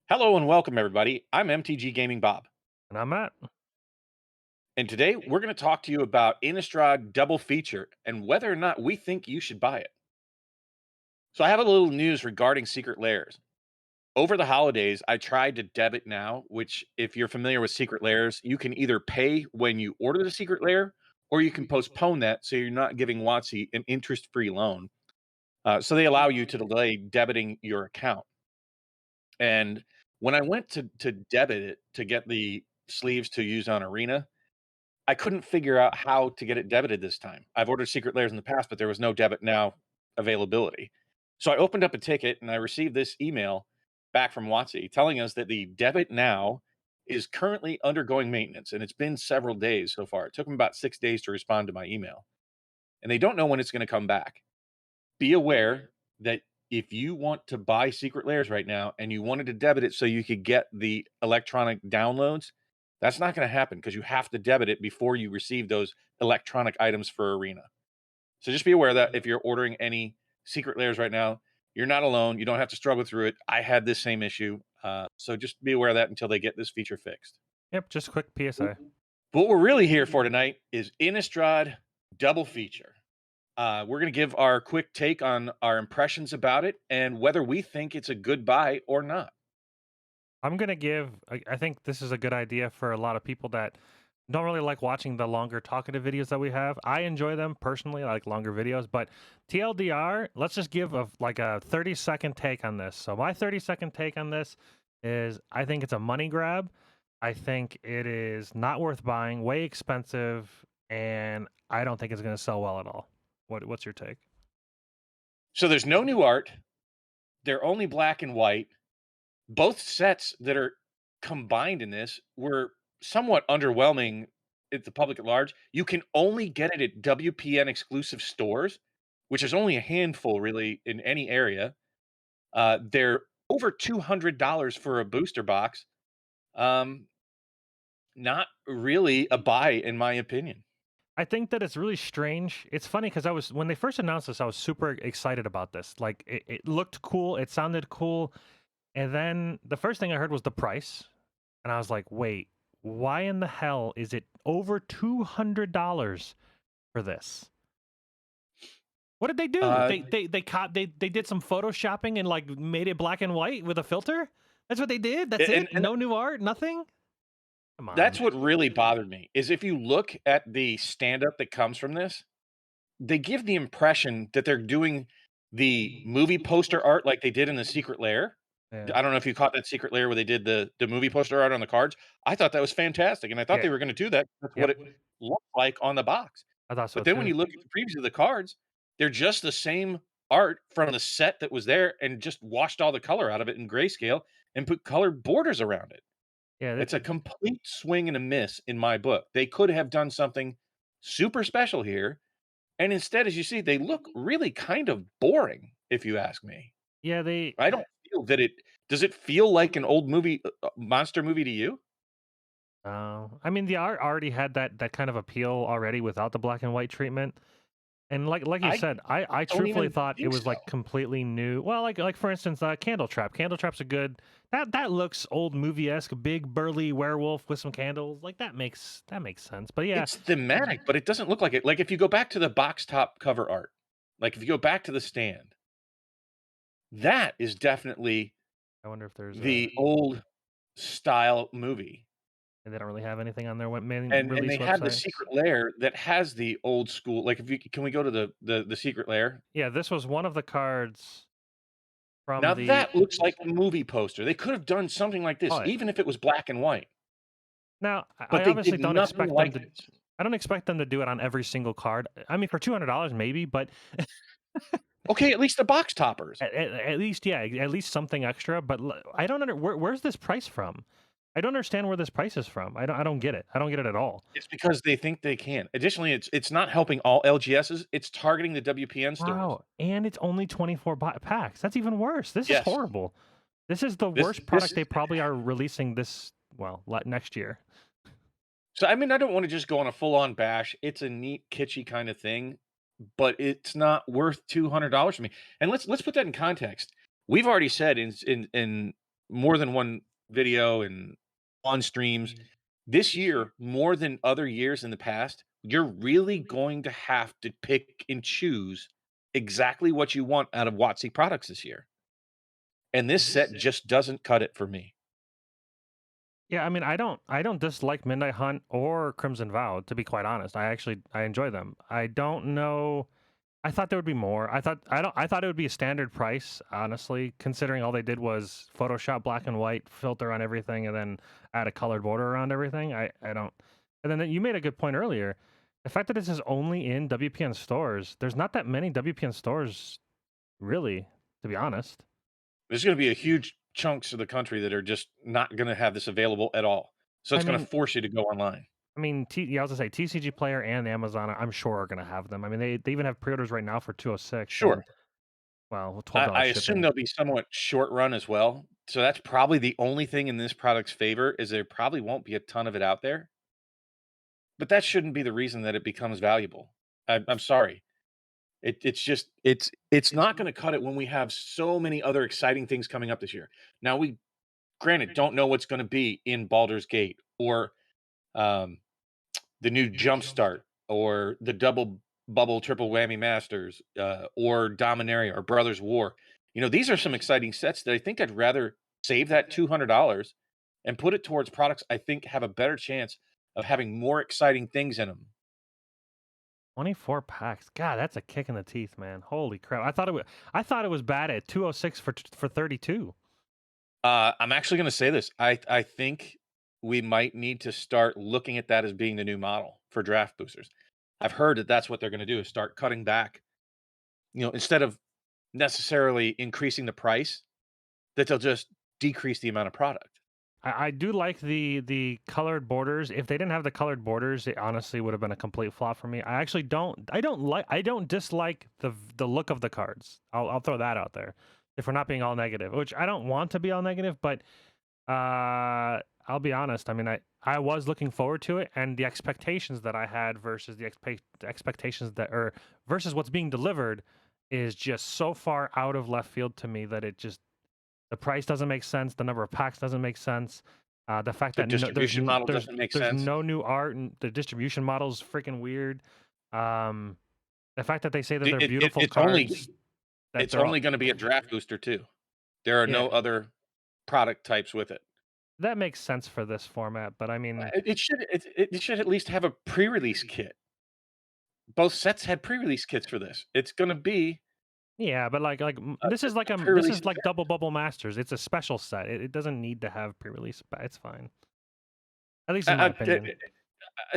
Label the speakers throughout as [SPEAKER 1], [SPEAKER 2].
[SPEAKER 1] Hello and welcome, everybody. I'm MTG Gaming Bob,
[SPEAKER 2] And I'm at.
[SPEAKER 1] and today we're going to talk to you about Innistrad Double Feature and whether or not we think you should buy it. So, I have a little news regarding Secret Lairs. Over the holidays, I tried to debit now, which, if you're familiar with Secret Lairs, you can either pay when you order the Secret Lair or you can postpone that so you're not giving WotC an interest free loan. So, they allow you to delay debiting your account. And when I went to debit it to get the sleeves to use on Arena, I couldn't figure out how to get it debited this time. I've ordered Secret Lairs in the past, but there was no debit now availability. So I opened up a ticket and I received this email back from WotC telling us that the debit now is currently undergoing maintenance, and it's been several days so far. It took them about 6 days to respond to my email, and they don't know when it's going to come back. Be aware that if you want to buy Secret Lairs right now and you wanted to debit it so you could get the electronic downloads, that's not going to happen because you have to debit it before you receive those electronic items for Arena. So just be aware that if you're ordering any Secret Lairs right now, you're not alone. You don't have to struggle through it. I had this same issue. So just be aware of that until they get this feature fixed.
[SPEAKER 2] Yep, just a quick PSA.
[SPEAKER 1] But what we're really here for tonight is Innistrad Double Feature. We're going to give our quick take on our impressions about it and whether we think it's a good buy or not.
[SPEAKER 2] I'm gonna give. I think this is a good idea for a lot of people that don't really like watching the longer talkative videos that we have. I enjoy them personally, I like longer videos. But TLDR, let's just give a 30-second take on this. So my 30-second take on this is I think it's a money grab. I think it is not worth buying, way expensive, and I don't think it's gonna sell well at all. What's your take?
[SPEAKER 1] So there's no new art. They're only black and white. Both sets that are combined in this were somewhat underwhelming at the public at large. You can only get it at WPN exclusive stores, which is only a handful really in any area. They're over $200 for a booster box. Um, Not really a buy, in my opinion.
[SPEAKER 2] I think that it's really strange. It's funny because I was when they first announced this, I was super excited about this. Like it looked cool, it sounded cool, and then the first thing I heard was the price, and I was like, "Wait, why in the hell is it over $200 for this?" What did they do?
[SPEAKER 1] Uh,
[SPEAKER 2] They did some photoshopping and like made it black and white with a filter. That's what they did. That's
[SPEAKER 1] and
[SPEAKER 2] it. No new art. Nothing. Come
[SPEAKER 1] that's
[SPEAKER 2] on.
[SPEAKER 1] what really bothered me, is if you look at the stand-up that comes from this, they give the impression that they're doing the movie poster art like they did in The Secret Lair.
[SPEAKER 2] Yeah.
[SPEAKER 1] I don't know if you caught that Secret Lair where they did the movie poster art on the cards. I thought that was fantastic, and I thought
[SPEAKER 2] Yeah.
[SPEAKER 1] they were gonna do that. That's what
[SPEAKER 2] Yep.
[SPEAKER 1] it looked like on the box.
[SPEAKER 2] I thought
[SPEAKER 1] But
[SPEAKER 2] so
[SPEAKER 1] then when
[SPEAKER 2] too.
[SPEAKER 1] you look at the previews of the cards, they're just the same art from the set that was there and just washed all the color out of it in grayscale and put colored borders around it.
[SPEAKER 2] Yeah.
[SPEAKER 1] It's a complete swing and a miss in my book. They could have done something super special here, and instead, as you see, they look really kind of boring, if you ask me.
[SPEAKER 2] Yeah. They.
[SPEAKER 1] I don't feel that it does it feel like an old movie, monster movie to you?
[SPEAKER 2] I mean, the art already had that kind of appeal already without the black and white treatment. And like you
[SPEAKER 1] I
[SPEAKER 2] said, I
[SPEAKER 1] don't
[SPEAKER 2] truthfully
[SPEAKER 1] even
[SPEAKER 2] thought it
[SPEAKER 1] think
[SPEAKER 2] was
[SPEAKER 1] so.
[SPEAKER 2] like completely new. Well, like for instance, Candle Trap. Candle Trap's a good that looks old movie esque, big burly werewolf with some candles. Like that makes sense. But yeah,
[SPEAKER 1] It's thematic, but it doesn't look like it. Like, if you go back to the box top cover art, like, if you go back to the stand, that is definitely
[SPEAKER 2] I wonder if there's
[SPEAKER 1] the old style movie.
[SPEAKER 2] they don't really have anything on their main
[SPEAKER 1] And
[SPEAKER 2] release
[SPEAKER 1] they have the
[SPEAKER 2] websites.
[SPEAKER 1] secret lair that has the old school, like, if you can we go to the secret lair?
[SPEAKER 2] Yeah, this was one of the cards
[SPEAKER 1] Now
[SPEAKER 2] from the.
[SPEAKER 1] that looks like a movie poster. They could have done something like this,
[SPEAKER 2] Oh yeah.
[SPEAKER 1] even if it was black and white,
[SPEAKER 2] Now
[SPEAKER 1] but
[SPEAKER 2] I
[SPEAKER 1] they
[SPEAKER 2] obviously
[SPEAKER 1] did
[SPEAKER 2] don't
[SPEAKER 1] nothing
[SPEAKER 2] expect them
[SPEAKER 1] like
[SPEAKER 2] to.
[SPEAKER 1] this.
[SPEAKER 2] I don't expect them to do it on every single card. I mean, for $200 maybe, but
[SPEAKER 1] Okay, at least the box toppers.
[SPEAKER 2] At least, yeah, at least something extra. But I don't where's this price from? I don't understand where this price is from. I don't get it. I don't get it at all.
[SPEAKER 1] It's because they think they can. Additionally, it's not helping all LGSs, it's targeting the WPN stores.
[SPEAKER 2] Wow, and it's only 24 packs. That's even worse. This is
[SPEAKER 1] Yes.
[SPEAKER 2] horrible. This is the
[SPEAKER 1] This
[SPEAKER 2] worst
[SPEAKER 1] this
[SPEAKER 2] product
[SPEAKER 1] is
[SPEAKER 2] they probably are releasing this next year.
[SPEAKER 1] so, I mean, I don't wanna just go on a full-on bash. It's a neat, kitschy kinda thing, but it's not worth $200 for me. And let's put that in context. We've already said in more than one video and on streams. This year, more than other years in the past, you're really going to have to pick and choose exactly what you want out of WotC products this year. And this set just doesn't cut it for me.
[SPEAKER 2] Yeah, I mean, I don't dislike Midnight Hunt or Crimson Vow, to be quite honest. I enjoy them. I don't know. I thought there would be more. I thought it would be a standard price, honestly, considering all they did was Photoshop black and white filter on everything and then add a colored border around everything. I don't. And then you made a good point earlier. The fact that this is only in WPN stores, there's not that many WPN stores, really, to be honest.
[SPEAKER 1] There's gonna be a huge chunks of the country that are just not gonna have this available at all. So
[SPEAKER 2] I
[SPEAKER 1] it's gonna
[SPEAKER 2] mean,
[SPEAKER 1] force you to go online.
[SPEAKER 2] yeah, I was gonna say TCG Player and Amazon, I'm sure are gonna have them. I mean, they even have pre-orders right now for 206
[SPEAKER 1] Sure.
[SPEAKER 2] and well,
[SPEAKER 1] I
[SPEAKER 2] $12
[SPEAKER 1] assume
[SPEAKER 2] shipping.
[SPEAKER 1] they'll be somewhat short run as well. So that's probably the only thing in this product's favor is there probably won't be a ton of it out there, but that shouldn't be the reason that it becomes valuable. I'm sorry. It's just it's not gonna cut it when we have so many other exciting things coming up this year. Now we granted don't know what's gonna be in Baldur's Gate or um the new Jumpstart or the double bubble triple whammy masters or Dominaria or Brothers War. You know, these are some exciting sets that I think I'd rather save that $200 and put it towards products I think have a better chance of having more exciting things in them.
[SPEAKER 2] 24 packs. God, that's a kick in the teeth, man. Holy crap. I thought it was bad at 206 for 32.
[SPEAKER 1] I'm actually going to say this. I think we might need to start looking at that as being the new model for draft boosters. I've heard that that's what they're going to do is start cutting back. You know, instead of necessarily increasing the price, that they'll just decrease the amount of product.
[SPEAKER 2] I do like the colored borders. If they didn't have the colored borders, it honestly would have been a complete flop for me. I don't dislike the look of the cards. I'll throw that out there. If we're not being all negative, which I don't want to be all negative, but I'll be honest. I mean, I was looking forward to it, and the expectations that I had versus the expectations that or versus what's being delivered is just so far out of left field to me that it just the price doesn't make sense. The number of packs doesn't make sense. The fact
[SPEAKER 1] The
[SPEAKER 2] that
[SPEAKER 1] distribution model doesn't make
[SPEAKER 2] there's
[SPEAKER 1] sense.
[SPEAKER 2] no new art and the distribution model is freaking weird. Um, the fact that they say that they're beautiful
[SPEAKER 1] It's only
[SPEAKER 2] cards, that
[SPEAKER 1] it's
[SPEAKER 2] they're all
[SPEAKER 1] only going to be a draft booster too. There are
[SPEAKER 2] yeah,
[SPEAKER 1] no other product types with it.
[SPEAKER 2] that makes sense for this format. But I mean,
[SPEAKER 1] It should at least have a pre-release kit. Both sets had pre-release kits for this. It's going to be
[SPEAKER 2] yeah, but
[SPEAKER 1] a
[SPEAKER 2] this
[SPEAKER 1] pre-release
[SPEAKER 2] is like
[SPEAKER 1] event.
[SPEAKER 2] Double Bubble Masters. It's a special set. It doesn't need to have pre-release, but it's fine. At least in my
[SPEAKER 1] Uh, uh,
[SPEAKER 2] opinion.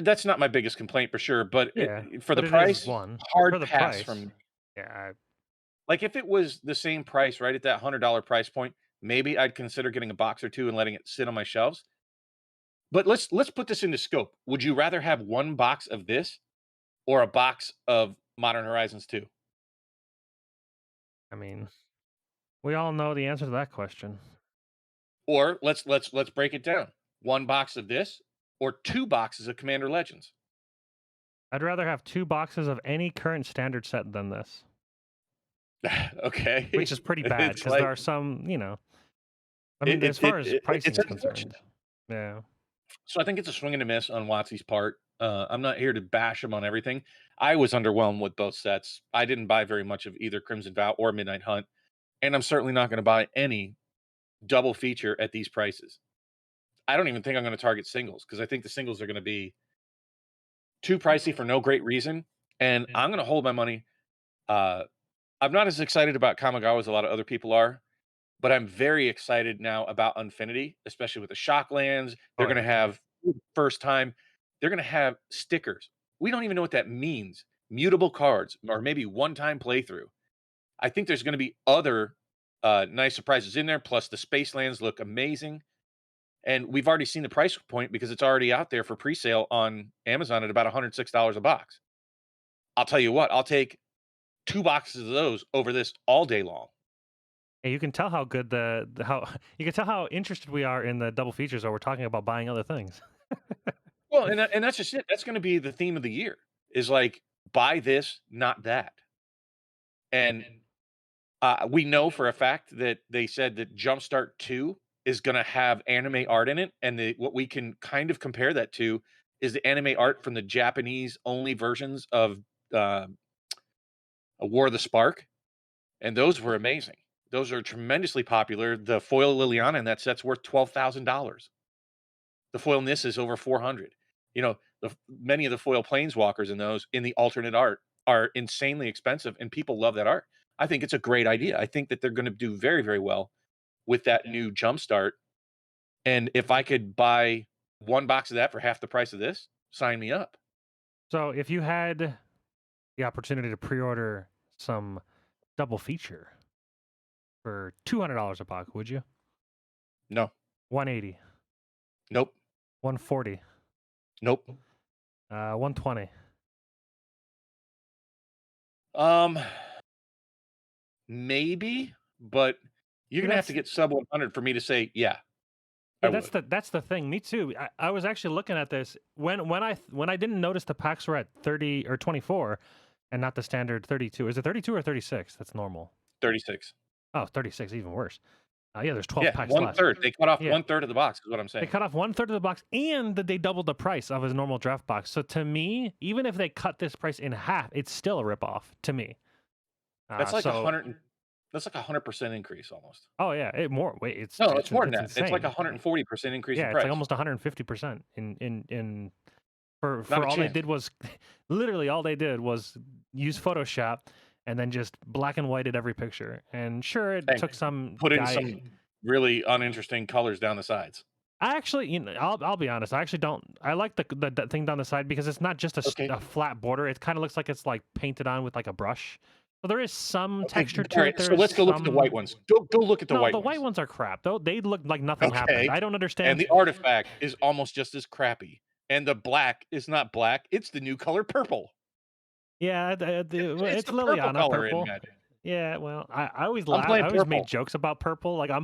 [SPEAKER 1] that's not my biggest complaint for sure, but
[SPEAKER 2] Yeah,
[SPEAKER 1] for the
[SPEAKER 2] but it is
[SPEAKER 1] price,
[SPEAKER 2] one for
[SPEAKER 1] hard
[SPEAKER 2] the
[SPEAKER 1] pass
[SPEAKER 2] price.
[SPEAKER 1] from
[SPEAKER 2] Yeah,
[SPEAKER 1] like if it was the same price, right at that $100 price point, maybe I'd consider getting a box or two and letting it sit on my shelves. But let's put this into scope. Would you rather have one box of this or a box of Modern Horizons 2?
[SPEAKER 2] I mean, we all know the answer to that question.
[SPEAKER 1] Or let's break it down. One box of this or two boxes of Commander Legends.
[SPEAKER 2] I'd rather have 2 boxes of any current standard set than this, which
[SPEAKER 1] Okay.
[SPEAKER 2] is pretty bad
[SPEAKER 1] It's
[SPEAKER 2] because there
[SPEAKER 1] like
[SPEAKER 2] are some, I mean, as far as
[SPEAKER 1] it's
[SPEAKER 2] pricing is concerned.
[SPEAKER 1] unfortunate.
[SPEAKER 2] Yeah.
[SPEAKER 1] So I think it's a swing and a miss on Watsy's part. I'm not here to bash him on everything. I was underwhelmed with both sets. I didn't buy very much of either Crimson Vow or Midnight Hunt, and I'm certainly not going to buy any double feature at these prices. I don't even think I'm going to target singles because I think the singles are going to be too pricey for no great reason, and I'm going to hold my money. Uh, I'm not as excited about Kamigawa as a lot of other people are, but I'm very excited now about Unfinity, especially with the Shocklands. They're
[SPEAKER 2] Oh,
[SPEAKER 1] going to
[SPEAKER 2] yeah.
[SPEAKER 1] have first time. They're going to have stickers. We don't even know what that means. Mutable cards or maybe one time playthrough. I think there's going to be other nice surprises in there. Plus, the Spacelands look amazing. And we've already seen the price point because it's already out there for pre-sale on Amazon at about $106 a box. I'll tell you what, I'll take 2 boxes of those over this all day long.
[SPEAKER 2] And you can tell how good the how you can tell how interested we are in the double features, or we're talking about buying other things.
[SPEAKER 1] Well, and that's just it. That's gonna be the theme of the year, is like, buy this, not that. And, we know for a fact that they said that Jumpstart 2 is gonna have anime art in it, and what we can kind of compare that to is the anime art from the Japanese only versions of, uh, War of the Spark, and those were amazing. Those are tremendously popular. The foil Liliana in that set's worth $12,000. The foil Nis is over 400. You know, many of the foil planeswalkers in those in the alternate art are insanely expensive, and people love that art. I think it's a great idea. I think that they're gonna do very, very well with that new jumpstart, and if I could buy 1 box of that for half the price of this, sign me up.
[SPEAKER 2] So if you had the opportunity to pre-order some double feature for $200 a box, would you?
[SPEAKER 1] No.
[SPEAKER 2] 180,
[SPEAKER 1] Nope.
[SPEAKER 2] 140,
[SPEAKER 1] Nope.
[SPEAKER 2] 120.
[SPEAKER 1] Um, maybe, but you're
[SPEAKER 2] See,
[SPEAKER 1] gonna have to
[SPEAKER 2] that's
[SPEAKER 1] get sub 100 for me to say, "Yeah, I
[SPEAKER 2] yeah,
[SPEAKER 1] would."
[SPEAKER 2] that's the thing. Me too. I was actually looking at this when I didn't notice the packs were at 30 or 24 and not the standard 32. Is it 32 or 36? That's normal.
[SPEAKER 1] 36.
[SPEAKER 2] Oh, 36, even worse. Yeah, there's 12
[SPEAKER 1] Yeah,
[SPEAKER 2] packs
[SPEAKER 1] one
[SPEAKER 2] left.
[SPEAKER 1] third. They cut off
[SPEAKER 2] Yeah.
[SPEAKER 1] one third of the box is what I'm
[SPEAKER 2] They
[SPEAKER 1] saying.
[SPEAKER 2] cut off one third of the box and they doubled the price of his normal draft box. So to me, even if they cut this price in half, it's still a ripoff to me.
[SPEAKER 1] That's like
[SPEAKER 2] So
[SPEAKER 1] 100% increase almost.
[SPEAKER 2] oh yeah, wait,
[SPEAKER 1] No, it's
[SPEAKER 2] it's
[SPEAKER 1] more than
[SPEAKER 2] it's
[SPEAKER 1] that. It's like
[SPEAKER 2] insane.
[SPEAKER 1] 140% increase in
[SPEAKER 2] Yeah, it's like
[SPEAKER 1] price.
[SPEAKER 2] almost 150% in
[SPEAKER 1] Not
[SPEAKER 2] for
[SPEAKER 1] a
[SPEAKER 2] all they
[SPEAKER 1] chance.
[SPEAKER 2] did was literally all they did was use Photoshop and then just black and whited every picture. And sure, it
[SPEAKER 1] And
[SPEAKER 2] took some
[SPEAKER 1] put in
[SPEAKER 2] guy.
[SPEAKER 1] some really uninteresting colors down the sides.
[SPEAKER 2] I actually, I'll be honest. I actually don't. I like the thing down the side because it's not just
[SPEAKER 1] Okay.
[SPEAKER 2] a flat border. It kind of looks like it's like painted on with like a brush. So there is some
[SPEAKER 1] Okay,
[SPEAKER 2] texture to it.
[SPEAKER 1] alright,
[SPEAKER 2] There
[SPEAKER 1] so
[SPEAKER 2] is
[SPEAKER 1] let's go look at the white
[SPEAKER 2] some.
[SPEAKER 1] ones. Go look at the
[SPEAKER 2] No,
[SPEAKER 1] white
[SPEAKER 2] the white
[SPEAKER 1] ones.
[SPEAKER 2] ones are crap. Though they look like nothing happened.
[SPEAKER 1] Okay,
[SPEAKER 2] I don't
[SPEAKER 1] and
[SPEAKER 2] understand.
[SPEAKER 1] the artifact is almost just as crappy, and the black is not black, it's the new color purple.
[SPEAKER 2] Yeah,
[SPEAKER 1] It's
[SPEAKER 2] it's
[SPEAKER 1] the purple
[SPEAKER 2] Liliana
[SPEAKER 1] color in
[SPEAKER 2] purple.
[SPEAKER 1] Magic.
[SPEAKER 2] Yeah, well, I always
[SPEAKER 1] I'm
[SPEAKER 2] laugh.
[SPEAKER 1] playing
[SPEAKER 2] I always make
[SPEAKER 1] purple.
[SPEAKER 2] jokes about purple. Like I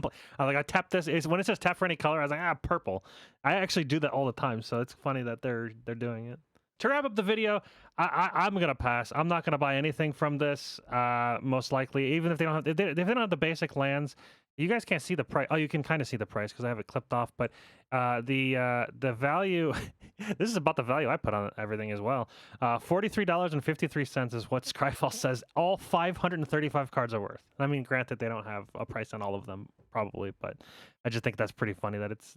[SPEAKER 2] like I tap this. Is when it says tap for any color. I was like purple. I actually do that all the time. So it's funny that they're doing it. To wrap up the video, I'm gonna pass. I'm not gonna buy anything from this. Most likely, even if they don't have if they don't have the basic lands. You guys can't see the price. Oh, you can kind of see the price because I have it clipped off. But the value. This is about the value I put on everything as well. $43.53 is what Scryfall says all 535 cards are worth. I mean, granted, they don't have a price on all of them, probably, but I just think that's pretty funny that it's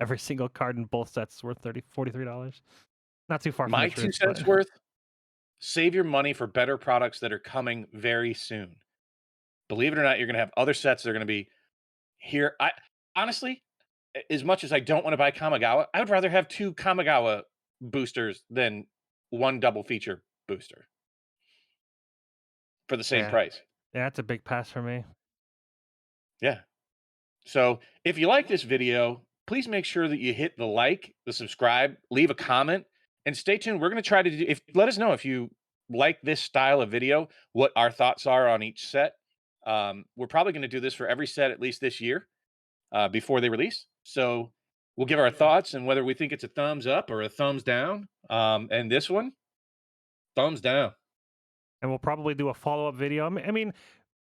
[SPEAKER 2] every single card in both sets is worth $43. Not too far from the
[SPEAKER 1] My 2
[SPEAKER 2] truth, but
[SPEAKER 1] cents worth, save your money for better products that are coming very soon. Believe it or not, you're gonna have other sets that are gonna be here. I honestly, as much as I don't wanna buy Kamigawa, I would rather have 2 Kamigawa boosters than 1 double feature booster for the same
[SPEAKER 2] yeah,
[SPEAKER 1] price.
[SPEAKER 2] yeah, that's a big pass for me.
[SPEAKER 1] Yeah. So, if you like this video, please make sure that you hit the like, the subscribe, leave a comment, and stay tuned. We're gonna try to do if let us know if you like this style of video, what our thoughts are on each set. We're probably gonna do this for every set at least this year, before they release. So, we'll give our thoughts and whether we think it's a thumbs up or a thumbs down. And this one, thumbs down.
[SPEAKER 2] And we'll probably do a follow up video. I mean,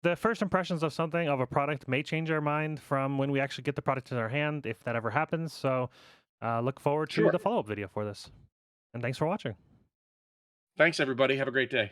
[SPEAKER 2] the first impressions of something of a product may change our mind from when we actually get the product in our hand, if that ever happens. So, look forward to
[SPEAKER 1] Sure.
[SPEAKER 2] the follow up video for this. And thanks for watching.
[SPEAKER 1] Thanks, everybody. Have a great day.